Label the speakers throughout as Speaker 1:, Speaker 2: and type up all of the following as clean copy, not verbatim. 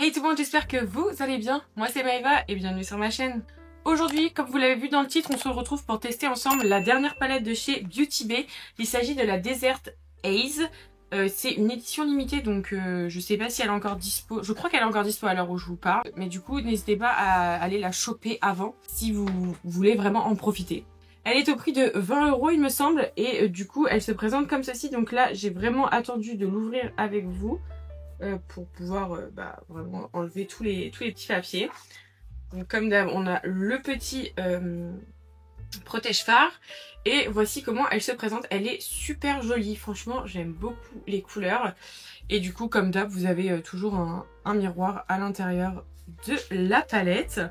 Speaker 1: Hey tout le monde, j'espère que vous allez bien. Moi c'est Maëva et bienvenue sur ma chaîne. Aujourd'hui, comme vous l'avez vu dans le titre, on se retrouve pour tester ensemble la dernière palette de chez Beauty Bay. Il s'agit de la Desert Haze. C'est une édition limitée, donc je sais pas si elle est encore dispo. Je crois qu'elle est encore dispo à l'heure où je vous parle. Mais du coup, n'hésitez pas à aller la choper avant si vous voulez vraiment en profiter. Elle est au prix de 20 € il me semble. Et du coup, elle se présente comme ceci. Donc là, j'ai vraiment attendu de l'ouvrir avec vous. Pour pouvoir vraiment enlever tous les petits papiers. Donc comme d'hab, on a le petit protège-phare et voici comment elle se présente. Elle est super jolie, franchement j'aime beaucoup les couleurs et du coup comme d'hab vous avez toujours un miroir à l'intérieur de la palette.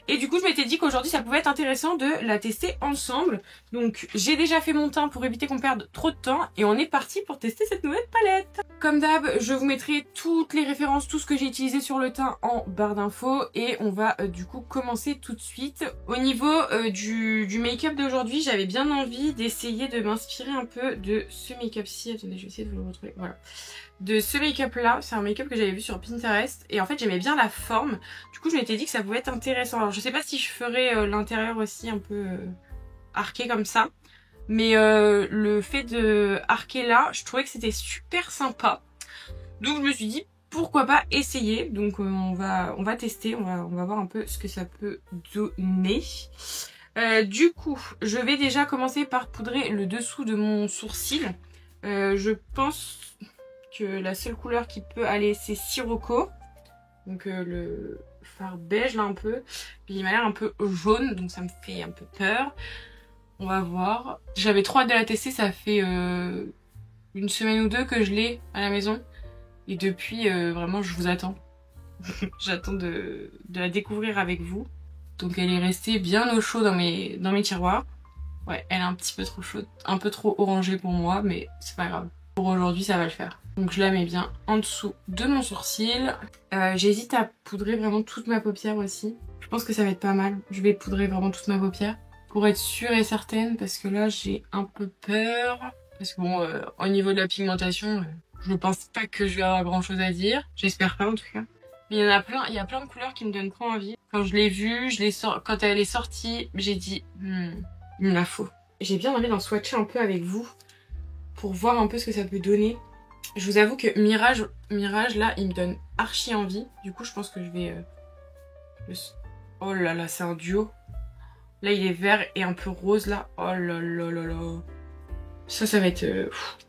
Speaker 1: Et du coup je m'étais dit qu'aujourd'hui ça pouvait être intéressant de la tester ensemble. Donc j'ai déjà fait mon teint pour éviter qu'on perde trop de temps et on est parti pour tester cette nouvelle palette. Comme d'hab, je vous mettrai toutes les références, tout ce que j'ai utilisé sur le teint en barre d'infos et on va du coup commencer tout de suite. Au niveau du make-up d'aujourd'hui, j'avais bien envie d'essayer de m'inspirer un peu de ce make-up-ci. Attendez, je vais essayer de vous le retrouver. Voilà. De ce make-up là, c'est un make-up que j'avais vu sur Pinterest et en fait j'aimais bien la forme. Du coup je m'étais dit que ça pouvait être intéressant. Alors je sais pas si je ferais l'intérieur aussi un peu arqué comme ça. Mais le fait de arquer là, je trouvais que c'était super sympa. Donc je me suis dit pourquoi pas essayer. Donc on va tester, on va voir un peu ce que ça peut donner. Du coup, je vais déjà commencer par poudrer le dessous de mon sourcil. Je pense que la seule couleur qui peut aller c'est Sirocco. Donc le fard beige là un peu. Puis il m'a l'air un peu jaune, donc ça me fait un peu peur. On va voir. J'avais trop hâte de la tester, ça fait une semaine ou deux que je l'ai à la maison. Et depuis, vraiment, je vous attends. J'attends de la découvrir avec vous. Donc elle est restée bien au chaud dans mes tiroirs. Ouais, elle est un petit peu trop chaude, un peu trop orangée pour moi, mais c'est pas grave. Pour aujourd'hui, ça va le faire. Donc je la mets bien en dessous de mon sourcil. J'hésite à poudrer vraiment toute ma paupière aussi. Je pense que ça va être pas mal. Je vais poudrer vraiment toute ma paupière. Pour être sûre et certaine, parce que là j'ai un peu peur. Parce que bon, au niveau de la pigmentation, je pense pas que je vais avoir grand chose à dire. J'espère pas en tout cas. Mais il y en a plein, il y a plein de couleurs qui me donnent trop envie. Quand je l'ai vue, quand elle est sortie, j'ai dit, il me la faut. J'ai bien envie d'en swatcher un peu avec vous, pour voir un peu ce que ça peut donner. Je vous avoue que Mirage là, il me donne archi envie. Du coup, je pense que je vais... Oh là là, c'est un duo. Là, il est vert et un peu rose, là. Oh là là là là. Ça va être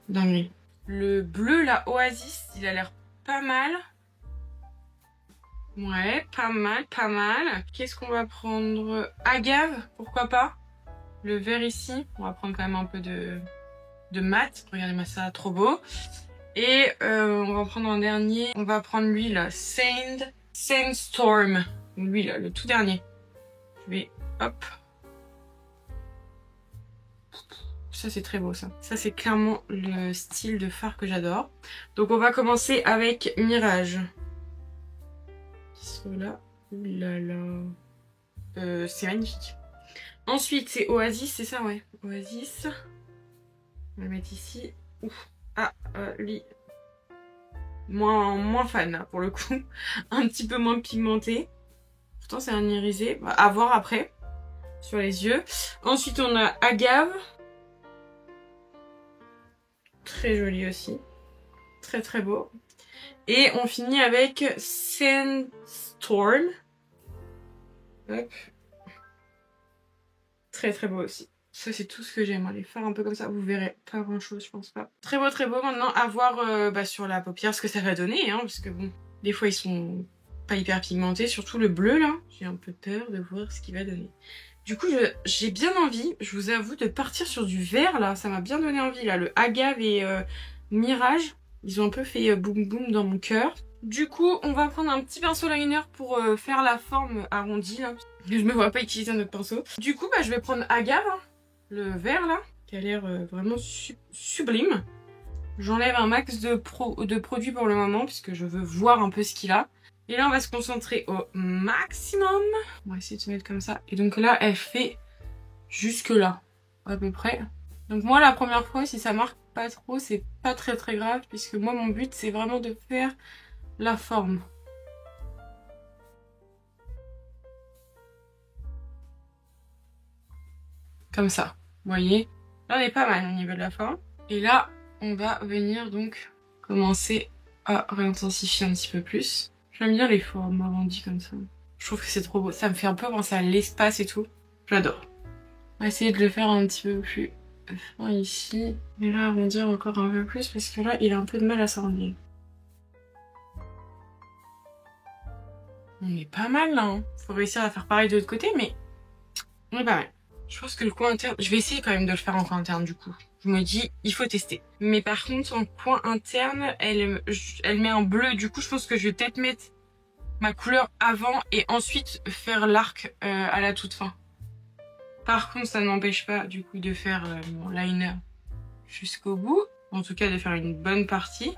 Speaker 1: dinguerie. Le bleu, là, Oasis, il a l'air pas mal. Ouais, pas mal, pas mal. Qu'est-ce qu'on va prendre? Agave, pourquoi pas? Le vert ici. On va prendre quand même un peu de mat. Regardez-moi ça, trop beau. Et on va prendre un dernier. On va prendre lui, là, Sandstorm. Lui, là, le tout dernier. Je vais... Hop. Ça c'est très beau ça. Ça c'est clairement le style de fard que j'adore. Donc on va commencer avec Mirage. Qui sont là. Ouh là là. C'est magnifique. Ensuite c'est Oasis, c'est ça ouais. Oasis. On va le mettre ici. Ouf. Ah, lui. Moins fan là pour le coup. Un petit peu moins pigmenté. Pourtant c'est un irisé. À voir après. Sur les yeux. Ensuite on a Agave. Très joli aussi. Très très beau. Et on finit avec Sandstorm. Hop. Très très beau aussi. Ça c'est tout ce que j'aime. Les fards un peu comme ça. Vous verrez pas grand chose je pense pas. Très beau très beau. Maintenant à voir sur la paupière ce que ça va donner. Hein, parce que bon, des fois ils sont pas hyper pigmentés. Surtout le bleu là. J'ai un peu peur de voir ce qu'il va donner. Du coup, j'ai bien envie, je vous avoue, de partir sur du vert, là. Ça m'a bien donné envie, là. Le Agave et Mirage, ils ont un peu fait boum boum dans mon cœur. Du coup, on va prendre un petit pinceau liner pour faire la forme arrondie, là. Je me vois pas utiliser un autre pinceau. Du coup, je vais prendre Agave, hein, le vert, là, qui a l'air vraiment sublime. J'enlève un max de produits pour le moment, puisque je veux voir un peu ce qu'il a. Et là, on va se concentrer au maximum. On va essayer de se mettre comme ça. Et donc là, elle fait jusque là, à peu près. Donc moi, la première fois, si ça marque pas trop, c'est pas très très grave. Puisque moi, mon but, c'est vraiment de faire la forme. Comme ça, vous voyez. Là, on est pas mal au niveau de la forme. Et là, on va venir donc commencer à réintensifier un petit peu plus. J'aime bien les formes arrondies comme ça. Je trouve que c'est trop beau. Ça me fait un peu penser à l'espace et tout. J'adore. On va essayer de le faire un petit peu plus fin ici. Et là, arrondir encore un peu plus parce que là, il a un peu de mal à s'arrondir. On est pas mal là. Hein. Faut réussir à faire pareil de l'autre côté, mais on est pas mal. Je pense que le coin interne, je vais essayer quand même de le faire en coin interne du coup. Je me dis, il faut tester. Mais par contre, en coin interne, elle met un bleu. Du coup, je pense que je vais peut-être mettre ma couleur avant et ensuite faire l'arc à la toute fin. Par contre, ça ne m'empêche pas du coup de faire mon liner jusqu'au bout. En tout cas, de faire une bonne partie.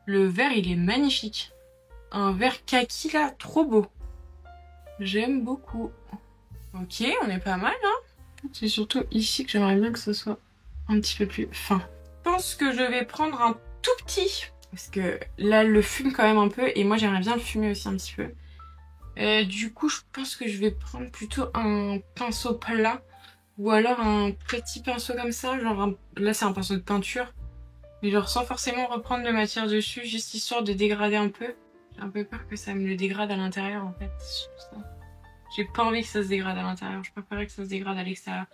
Speaker 1: Le vert, il est magnifique. Un vert kaki là, trop beau. J'aime beaucoup. Ok, on est pas mal, hein. C'est surtout ici que j'aimerais bien que ce soit un petit peu plus fin. Je pense que je vais prendre un tout petit. Parce que là, le fume quand même un peu. Et moi, j'aimerais bien le fumer aussi un petit peu. Du coup, je pense que je vais prendre plutôt un pinceau plat. Ou alors un petit pinceau comme ça. Genre, là, c'est un pinceau de peinture. Mais genre, sans forcément reprendre de matière dessus. Juste histoire de dégrader un peu. J'ai un peu peur que ça me le dégrade à l'intérieur, en fait. J'ai pas envie que ça se dégrade à l'intérieur. Je préférerais que ça se dégrade à l'extérieur.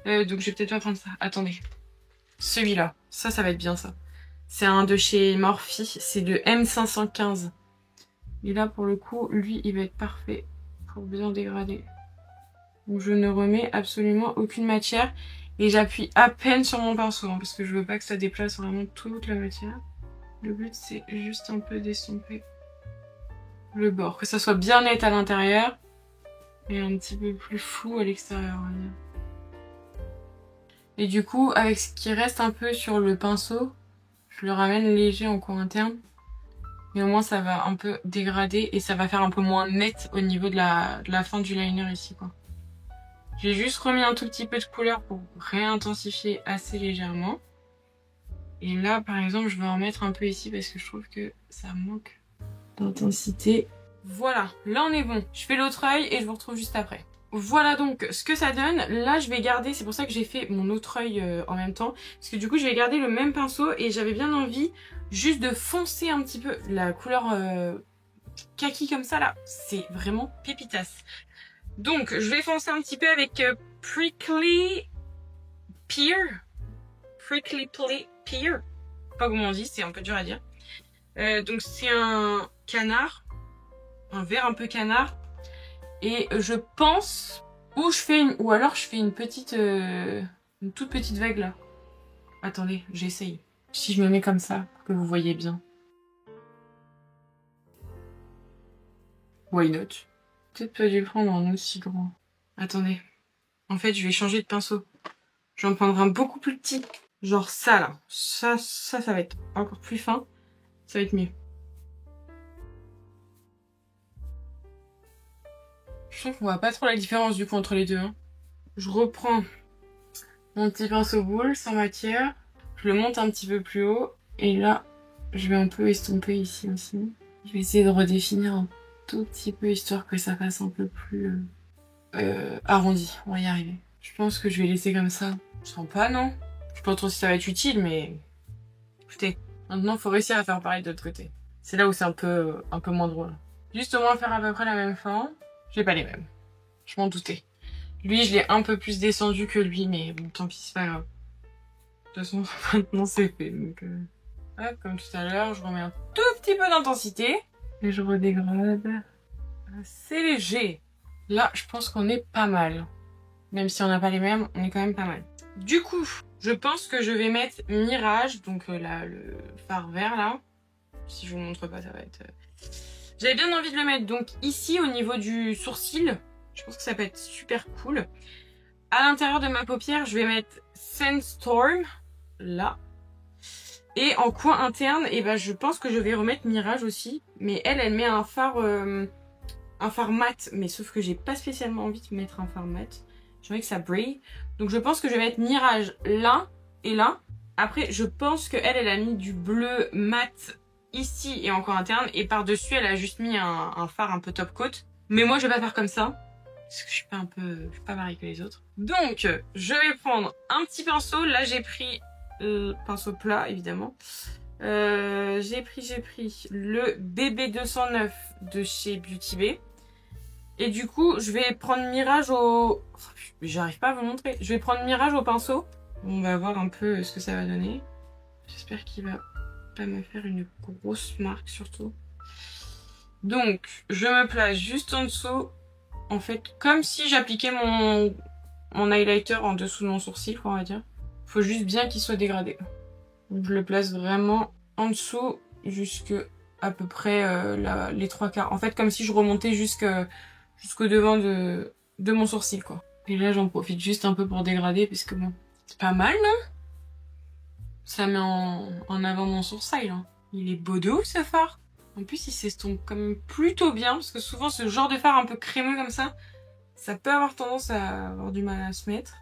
Speaker 1: Donc, je vais peut-être pas prendre ça. Attendez. Celui-là. Ça va être bien, ça. C'est un de chez Morphe. C'est le M515. Et là, pour le coup, lui, il va être parfait pour bien dégrader. Donc, je ne remets absolument aucune matière. Et j'appuie à peine sur mon pinceau, hein, parce que je veux pas que ça déplace vraiment toute la matière. Le but, c'est juste un peu d'estomper le bord. Que ça soit bien net à l'intérieur. Et un petit peu plus flou à l'extérieur, on va dire. Et du coup, avec ce qui reste un peu sur le pinceau, je le ramène léger en coin interne. Mais au moins, ça va un peu dégrader et ça va faire un peu moins net au niveau de la fin du liner ici, quoi. J'ai juste remis un tout petit peu de couleur pour réintensifier assez légèrement. Et là, par exemple, je vais en mettre un peu ici parce que je trouve que ça manque d'intensité. Voilà, là on est bon. Je fais l'autre œil et je vous retrouve juste après. Voilà donc ce que ça donne. Là je vais garder, c'est pour ça que j'ai fait mon autre œil en même temps. Parce que du coup je vais garder le même pinceau et j'avais bien envie juste de foncer un petit peu. La couleur kaki comme ça là, c'est vraiment pépitas. Donc je vais foncer un petit peu avec Prickly Pear. Prickly Pear. Je sais pas comment on dit, c'est un peu dur à dire. Donc c'est un canard. Un vert un peu canard. Et je pense... Ou alors je fais une petite... une toute petite vague là. Attendez, j'essaye. Si je me mets comme ça, pour que vous voyez bien. Why not? Peut-être pas dû prendre un aussi grand. Attendez. En fait, je vais changer de pinceau. Je vais en prendre un beaucoup plus petit. Genre ça là. Ça va être encore plus fin. Ça va être mieux. Je trouve qu'on voit pas trop la différence du coup entre les deux. Hein. Je reprends mon petit pinceau boule sans matière. Je le monte un petit peu plus haut. Et là, je vais un peu estomper ici aussi. Je vais essayer de redéfinir un tout petit peu histoire que ça fasse un peu plus arrondi. On va y arriver. Je pense que je vais laisser comme ça. Je sens pas, non? Je sais pas trop si ça va être utile, mais... Écoutez, maintenant, faut réussir à faire pareil de l'autre côté. C'est là où c'est un peu moins drôle. Juste au moins faire à peu près la même forme. J'ai pas les mêmes. Je m'en doutais. Lui, je l'ai un peu plus descendu que lui, mais bon, tant pis, c'est pas grave. De toute façon, maintenant, c'est fait. Donc, hop, comme tout à l'heure, je remets un tout petit peu d'intensité. Et je redégrade. C'est léger. Là, je pense qu'on est pas mal. Même si on n'a pas les mêmes, on est quand même pas mal. Du coup, je pense que je vais mettre Mirage, donc là, le fard vert, là. Si je vous montre pas, ça va être... J'avais bien envie de le mettre donc ici au niveau du sourcil. Je pense que ça peut être super cool. À l'intérieur de ma paupière, je vais mettre Sandstorm. Là. Et en coin interne, et ben, je pense que je vais remettre Mirage aussi. Mais elle met un fard mat. Mais sauf que j'ai pas spécialement envie de mettre un fard mat. J'ai envie que ça brille. Donc je pense que je vais mettre Mirage là et là. Après, je pense qu'elle a mis du bleu mat ici et en coin interne. Et par-dessus, elle a juste mis un fard un peu top coat. Mais moi, je vais pas faire comme ça. Parce que je suis pas pareil que les autres. Donc, je vais prendre un petit pinceau. Là, j'ai pris le pinceau plat, évidemment. J'ai pris le BB209 de chez Beauty Bay. Et du coup, je vais prendre Mirage au... J'arrive pas à vous montrer. Je vais prendre Mirage au pinceau. On va voir un peu ce que ça va donner. J'espère qu'il va pas me faire une grosse marque surtout. Donc, je me place juste en dessous. En fait, comme si j'appliquais mon highlighter en dessous de mon sourcil, quoi, on va dire. Faut juste bien qu'il soit dégradé. Donc, je le place vraiment en dessous, jusque à peu près les 3/4. En fait, comme si je remontais jusqu'au devant de mon sourcil, quoi. Et là, j'en profite juste un peu pour dégrader, parce que bon, c'est pas mal, non? Ça met en avant mon sourcil, hein. Il est beau de ouf, ce fard. En plus, il s'estompe quand même plutôt bien, parce que souvent, ce genre de fard un peu crémeux comme ça peut avoir tendance à avoir du mal à se mettre.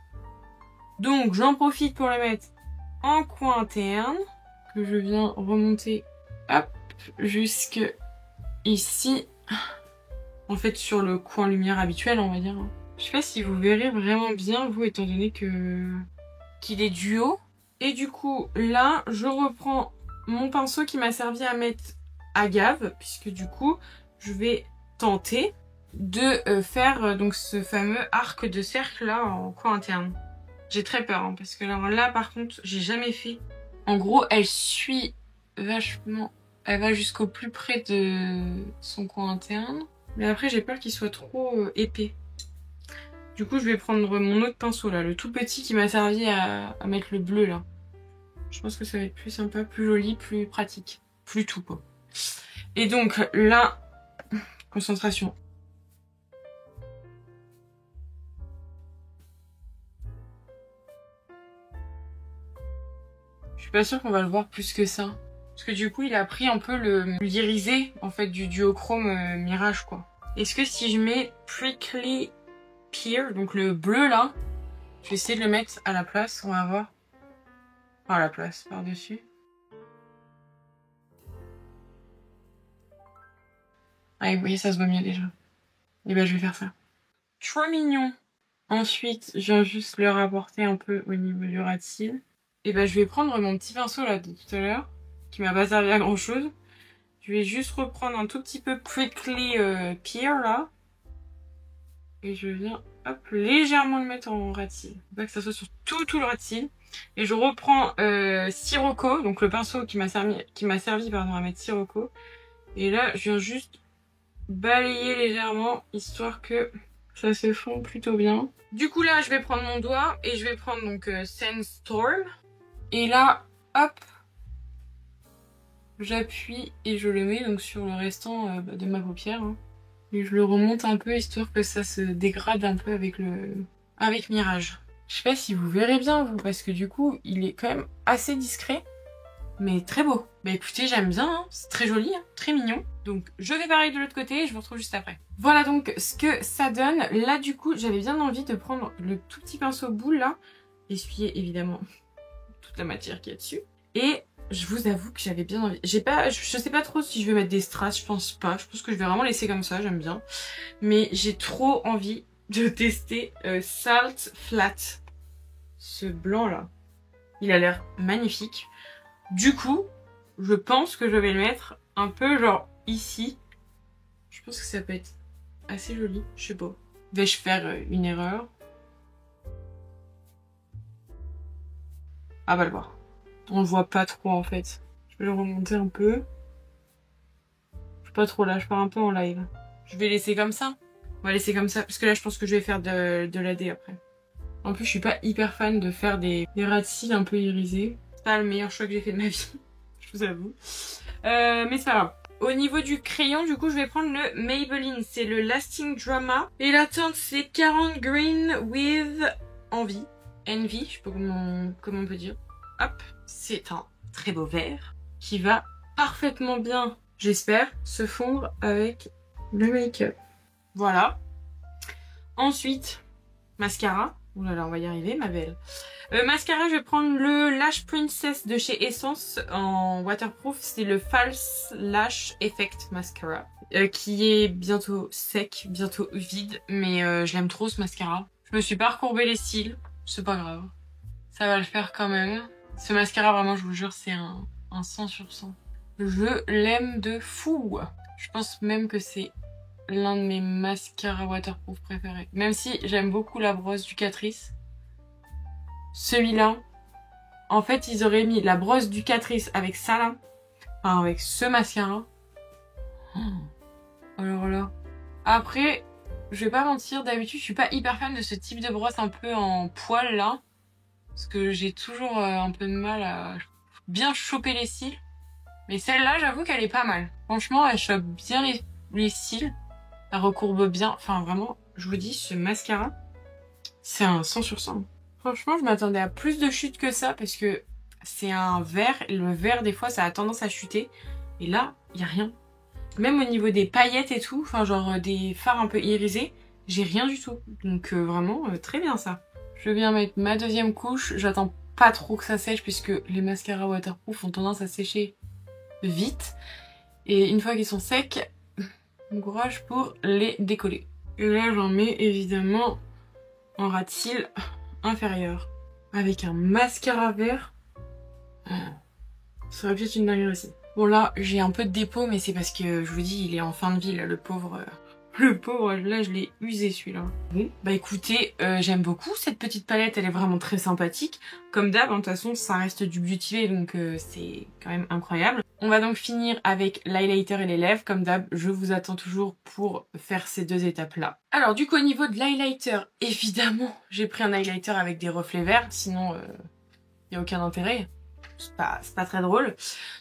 Speaker 1: Donc, j'en profite pour le mettre en coin interne, que je viens remonter, hop, jusque ici. En fait, sur le coin lumière habituel, on va dire. Je sais pas si vous verrez vraiment bien, vous, étant donné qu'il est du haut. Et du coup, là, je reprends mon pinceau qui m'a servi à mettre agave, puisque du coup, je vais tenter de faire donc ce fameux arc de cercle là en coin interne. J'ai très peur, hein, parce que là, par contre, j'ai jamais fait. En gros, elle suit vachement. Elle va jusqu'au plus près de son coin interne. Mais après, j'ai peur qu'il soit trop épais. Du coup, je vais prendre mon autre pinceau là, le tout petit qui m'a servi à mettre le bleu là. Je pense que ça va être plus sympa, plus joli, plus pratique. Plus tout, quoi. Et donc là, concentration. Je suis pas sûre qu'on va le voir plus que ça. Parce que du coup, il a pris un peu l'irisé, en fait, du duochrome Mirage, quoi. Est-ce que si je mets Prickly Pear, donc le bleu là, je vais essayer de le mettre à la place, on va voir. Enfin, à la place, par-dessus. Ah, vous voyez, ça se voit mieux déjà. Et ben, je vais faire ça. Trop mignon. Ensuite, je viens juste le rapporter un peu au niveau du ras de cils. Et ben, je vais prendre mon petit pinceau là de tout à l'heure, qui m'a pas servi à grand chose. Je vais juste reprendre un tout petit peu Prickly Pear là. Et je viens, hop, légèrement le mettre en ras de cils. Pas que ça soit sur tout le ras de cils. Et je reprends Sirocco, donc le pinceau qui m'a servi pardon, à mettre Sirocco. Et là, je viens juste balayer légèrement, histoire que ça se fond plutôt bien. Du coup là, je vais prendre mon doigt et je vais prendre donc Sandstorm. Et là, hop, j'appuie et je le mets donc sur le restant de ma paupière. Hein. Et je le remonte un peu, histoire que ça se dégrade un peu avec Mirage. Je sais pas si vous verrez bien, vous, parce que du coup, il est quand même assez discret, mais très beau. Bah écoutez, j'aime bien, hein. C'est très joli, hein, très mignon. Donc je fais pareil de l'autre côté et je vous retrouve juste après. Voilà donc ce que ça donne. Là du coup, j'avais bien envie de prendre le tout petit pinceau boule là, essuyer évidemment toute la matière qu'il y a dessus. Et je vous avoue que j'avais bien envie. Je sais pas trop si je vais mettre des strass, je pense pas. Je pense que je vais vraiment laisser comme ça, j'aime bien. Mais j'ai trop envie de tester Salt Flat. Ce blanc là, il a l'air magnifique. Du coup, je pense que je vais le mettre un peu genre ici. Je pense que ça peut être assez joli, je sais pas. Vais-je faire une erreur? Ah, va le voir. On le voit pas trop en fait. Je vais le remonter un peu. Je suis pas trop là, je pars un peu en live. Je vais laisser comme ça. On va laisser comme ça, parce que là je pense que je vais faire de l'AD après. En plus, je suis pas hyper fan de faire des ras de cils un peu irisés. C'est pas le meilleur choix que j'ai fait de ma vie, je vous avoue. Mais c'est pas grave. Au niveau du crayon, du coup, je vais prendre le Maybelline. C'est le Lasting Drama. Et la teinte, c'est 40 Green with Envy. Envy, je sais pas comment on peut dire. Hop, c'est un très beau vert qui va parfaitement bien, j'espère, se fondre avec le make-up. Voilà. Ensuite, mascara. Ouh là là, on va y arriver, ma belle. Mascara, je vais prendre le Lash Princess de chez Essence en waterproof. C'est le False Lash Effect Mascara. Qui est bientôt sec, bientôt vide. Mais je l'aime trop ce mascara. Je me suis pas recourbé les cils. C'est pas grave. Ça va le faire quand même. Ce mascara, vraiment, je vous jure, c'est un 100 sur 100. Je l'aime de fou. Je pense même que c'est l'un de mes mascaras waterproof préférés. Même si j'aime beaucoup la brosse du Catrice. Celui-là, en fait, ils auraient mis la brosse du Catrice avec ça là. Enfin, avec ce mascara. Alors là. Après, je vais pas mentir, d'habitude, je suis pas hyper fan de ce type de brosse un peu en poil là. Parce que j'ai toujours un peu de mal à bien choper les cils. Mais celle-là, j'avoue qu'elle est pas mal. Franchement, elle chope bien les cils. Elle recourbe bien. Enfin, vraiment, je vous dis, ce mascara, c'est un 100 sur 100. Franchement, je m'attendais à plus de chute que ça parce que c'est un vert. Et le vert, des fois, ça a tendance à chuter. Et là, il y a rien. Même au niveau des paillettes et tout, enfin, genre des fards un peu irisés, j'ai rien du tout. Donc, vraiment, très bien ça. Je viens mettre ma deuxième couche. J'attends pas trop que ça sèche puisque les mascaras waterproof ont tendance à sécher vite. Et une fois qu'ils sont secs, bon courage pour les décoller. Et là, j'en mets évidemment en ras de cils inférieur. Avec un mascara vert. Ça aurait pu être une dinguerie aussi. Bon là, j'ai un peu de dépôt, mais c'est parce que, je vous dis, il est en fin de vie là, le pauvre. Le pauvre, là je l'ai usé celui-là. Bon, bah écoutez, j'aime beaucoup cette petite palette, elle est vraiment très sympathique. Comme d'hab, de toute façon, ça reste du Beauty Bay, donc c'est quand même incroyable. On va donc finir avec l'highlighter et les lèvres. Comme d'hab, je vous attends toujours pour faire ces deux étapes-là. Alors du coup, au niveau de l'highlighter, évidemment, j'ai pris un highlighter avec des reflets verts, sinon il n'y a aucun intérêt. C'est pas très drôle.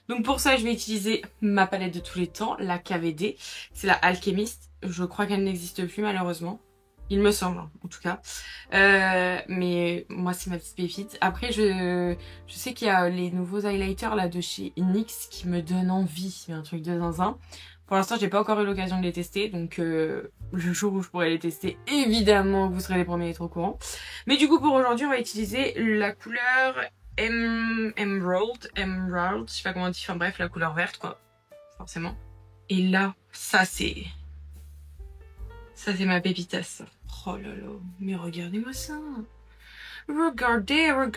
Speaker 1: Donc pour ça, je vais utiliser ma palette de tous les temps, la KVD. C'est la Alchemist. Je crois qu'elle n'existe plus malheureusement. Il me semble, en tout cas. Mais moi, c'est ma petite pépite. Après, je sais qu'il y a les nouveaux highlighters là de chez NYX qui me donnent envie. C'est un truc de zinzin. Pour l'instant, j'ai pas encore eu l'occasion de les tester. Donc, le jour où je pourrai les tester, évidemment, vous serez les premiers à être au courant. Mais du coup, pour aujourd'hui, on va utiliser la couleur Emerald, je sais pas comment on dit, enfin bref, la couleur verte quoi, forcément. Et là, ça c'est ma pépitasse. Oh là là, mais regardez-moi ça. Regardez. Oh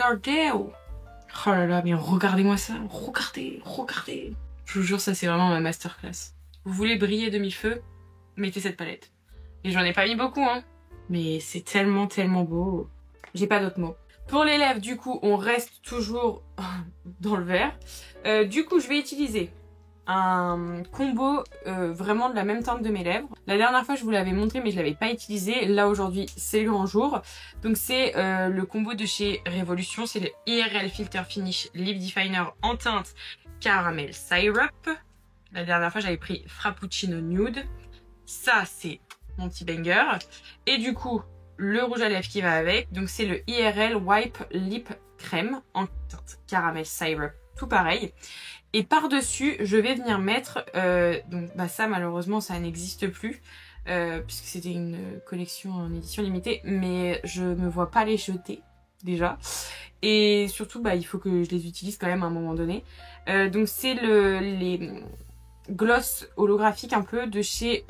Speaker 1: là là, mais regardez-moi ça. Regardez. Je vous jure, ça c'est vraiment ma masterclass. Vous voulez briller de mille feux, mettez cette palette. Et j'en ai pas mis beaucoup, hein. Mais c'est tellement beau. J'ai pas d'autres mots. Pour les lèvres, du coup, on reste toujours dans le vert. Du coup, je vais utiliser un combo vraiment de la même teinte de mes lèvres. La dernière fois, je vous l'avais montré, mais je l'avais pas utilisé. Là, aujourd'hui, c'est le grand jour. Donc, c'est le combo de chez Révolution. C'est le IRL Filter Finish Lip Definer en teinte Caramel Syrup. La dernière fois, j'avais pris Frappuccino Nude. Ça, c'est mon petit banger. Et du coup, le rouge à lèvres qui va avec, donc c'est le IRL Wipe Lip Crème en teinte Caramel Syrup, tout pareil. Et par-dessus, je vais venir mettre, donc bah ça malheureusement ça n'existe plus, puisque c'était une collection en édition limitée, mais je me vois pas les jeter déjà. Et surtout, bah il faut que je les utilise quand même à un moment donné. Donc c'est les gloss holographiques un peu de chez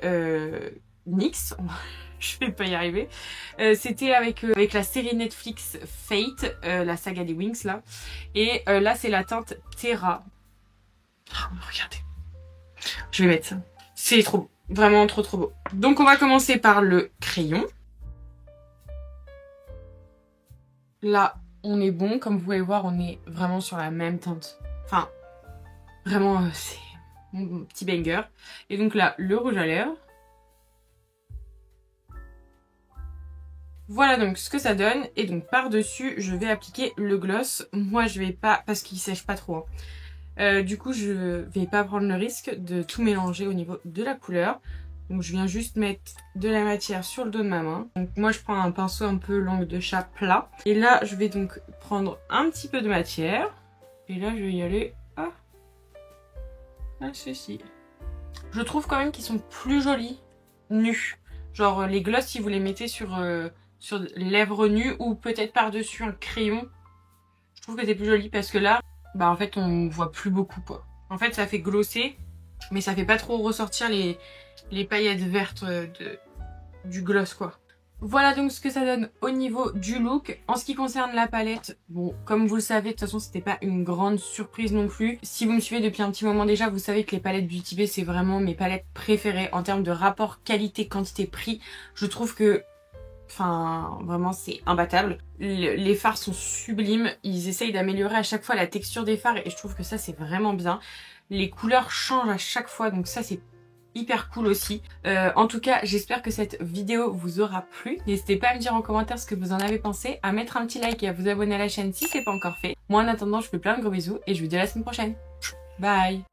Speaker 1: NYX. Je vais pas y arriver. C'était avec la série Netflix Fate, la saga des Wings là. Et là c'est la teinte Terra. Oh, regardez. Je vais mettre ça. C'est trop beau. Vraiment trop beau. Donc on va commencer par le crayon. Là on est bon. Comme vous pouvez voir, on est vraiment sur la même teinte. Enfin, vraiment c'est mon petit banger. Et donc là, le rouge à lèvres. Voilà donc ce que ça donne. Et donc par-dessus, je vais appliquer le gloss. Moi, je vais pas, parce qu'il sèche pas trop. Hein. Du coup, je vais pas prendre le risque de tout mélanger au niveau de la couleur. Donc je viens juste mettre de la matière sur le dos de ma main. Donc moi, je prends un pinceau un peu langue de chat plat. Et là, je vais donc prendre un petit peu de matière. Et là, je vais y aller à ceci. Je trouve quand même qu'ils sont plus jolis nus. Genre les gloss, si vous les mettez sur sur lèvres nues ou peut-être par-dessus un crayon. Je trouve que c'est plus joli parce que là, bah en fait on voit plus beaucoup quoi. En fait ça fait glosser, mais ça fait pas trop ressortir les paillettes vertes du gloss quoi. Voilà donc ce que ça donne au niveau du look. En ce qui concerne la palette, bon comme vous le savez, de toute façon c'était pas une grande surprise non plus. Si vous me suivez depuis un petit moment déjà, vous savez que les palettes Beauty Bay c'est vraiment mes palettes préférées en termes de rapport qualité-quantité-prix. Je trouve que, enfin vraiment c'est imbattable. Les fards sont sublimes, ils essayent d'améliorer à chaque fois la texture des fards et je trouve que ça c'est vraiment bien. Les couleurs changent à chaque fois donc ça c'est hyper cool aussi. En tout cas, j'espère que cette vidéo vous aura plu. N'hésitez pas à me dire en commentaire ce que vous en avez pensé, à mettre un petit like et à vous abonner à la chaîne si c'est pas encore fait. Moi en attendant, je vous fais plein de gros bisous et je vous dis à la semaine prochaine. Bye!